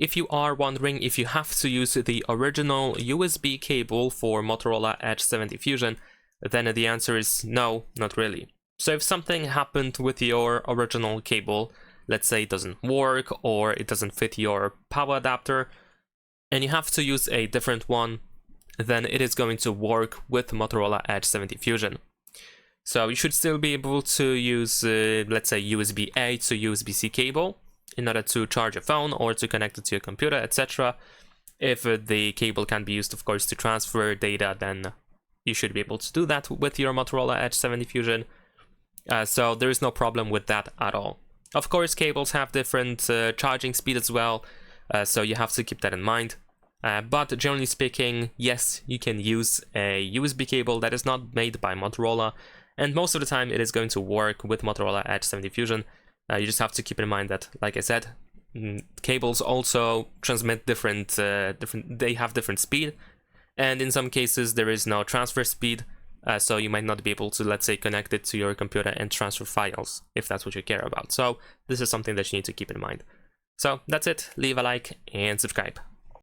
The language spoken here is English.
If you are wondering if you have to use the original USB cable for Motorola Edge 70 Fusion, then the answer is no, not really. So if something happened with your original cable, let's say it doesn't work or it doesn't fit your power adapter, and you have to use a different one, then it is going to work with Motorola Edge 70 Fusion. So you should still be able to use, let's say, USB-A to USB-C cable in order to charge a phone or to connect it to your computer, etc. If the cable can be used, of course, to transfer data, then you should be able to do that with your Motorola Edge 70 Fusion. So there is no problem with that at all. Of course, cables have different charging speed as well, so you have to keep that in mind. But generally speaking, yes, you can use a USB cable that is not made by Motorola, and most of the time it is going to work with Motorola Edge 70 Fusion. You just have to keep in mind that, like I said, cables also transmit they have different speed, and in some cases there is no transfer speed, so you might not be able to, let's say, connect it to your computer and transfer files, if that's what you care about. So this is something that you need to keep in mind. So that's it, leave a like and subscribe.